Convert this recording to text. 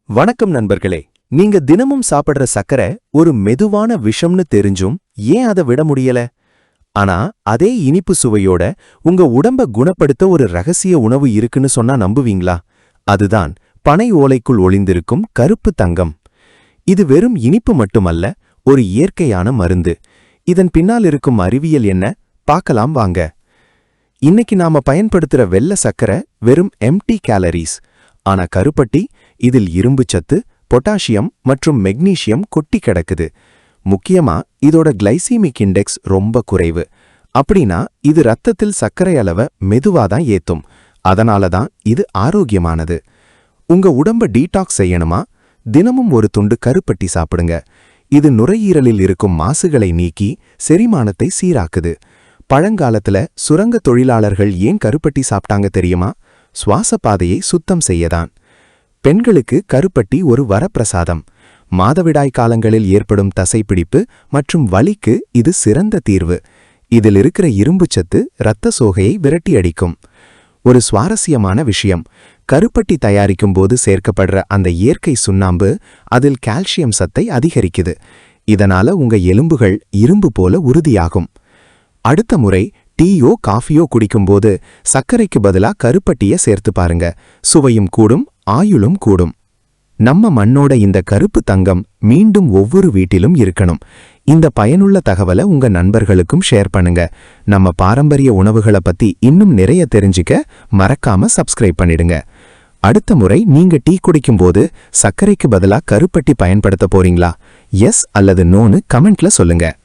வணக்கம் நண்பர்களே. நீங்க தினமும் சாப்பிடுற சக்கரை ஒரு மெதுவான விஷம்னு தெரிஞ்சும் ஏன் அதை விட முடியல? ஆனா அதே இனிப்பு சுவையோட உங்க உடம்ப குணப்படுத்த ஒரு ரகசிய உணவு இருக்குன்னு சொன்னா நம்புவீங்களா? அதுதான் பனை ஓலைக்குள் ஒளிந்திருக்கும் கருப்பு தங்கம். இது வெறும் இனிப்பு மட்டுமல்ல, ஒரு இயற்கையான மருந்து. இதன் பின்னால் இருக்கும் அறிவியல் என்ன பார்க்கலாம் வாங்க. இன்னைக்கு நாம பயன்படுத்துற வெள்ளை சக்கரை வெறும் எம்டி கேலரிஸ். ஆனா கருப்பட்டி, இதில் இரும்புச்சத்து, பொட்டாசியம் மற்றும் மெக்னீசியம் கொட்டி கிடக்குது. முக்கியமா இதோட கிளைசீமிக் இண்டெக்ஸ் ரொம்ப குறைவு. அப்படின்னா இது ரத்தத்தில் சர்க்கரை அளவை மெதுவாதான் ஏத்தும். அதனாலதான் இது ஆரோக்கியமானது. உங்க உடம்ப டீடாக்ஸ் செய்யணுமா? தினமும் ஒரு துண்டு கருப்பட்டி சாப்பிடுங்க. இது நுரையீரலில் இருக்கும் மாசுகளை நீக்கி செரிமானத்தை சீராக்குது. பழங்காலத்துல சுரங்க தொழிலாளர்கள் ஏன் கருப்பட்டி சாப்பிட்டாங்க தெரியுமா? சுவாச பாதையை சுத்தம் செய்யதான். பெண்களுக்கு கருப்பட்டி ஒரு வரப்பிரசாதம். மாதவிடாய் காலங்களில் ஏற்படும் தசைப்பிடிப்பு மற்றும் வலிக்கு இது சிறந்த தீர்வு. இதில் இருக்கிற இரும்புச்சத்து இரத்த சோகையை விரட்டி அடிக்கும். ஒரு சுவாரஸ்யமான விஷயம், கருப்பட்டி தயாரிக்கும் போது சேர்க்கப்படுற அந்த இயற்கை சுண்ணாம்பு அதில் கால்சியம் சத்தை அதிகரிக்குது. இதனால உங்க எலும்புகள் இரும்பு போல உறுதியாகும். அடுத்த முறை டீயோ காஃபியோ குடிக்கும்போது சர்க்கரைக்கு பதிலா கருப்பட்டிய சேர்த்து பாருங்க. சுவையும் கூடும், ஆயுளும் கூடும். நம்ம மண்ணோட இந்த கருப்பு தங்கம் மீண்டும் ஒவ்வொரு வீட்டிலும் இருக்கணும். இந்த பயனுள்ள தகவலை உங்க நண்பர்களுக்கும் ஷேர் பண்ணுங்க. நம்ம பாரம்பரிய உணவுகளை பத்தி இன்னும் நிறைய தெரிஞ்சுக்க மறக்காம சப்ஸ்கிரைப் பண்ணிடுங்க. அடுத்த முறை நீங்க டீ குடிக்கும்போது சர்க்கரைக்கு பதிலா கருப்பட்டி பயன்படுத்த போறீங்களா? எஸ் அல்லது நோன்னு கமெண்ட்ல சொல்லுங்க.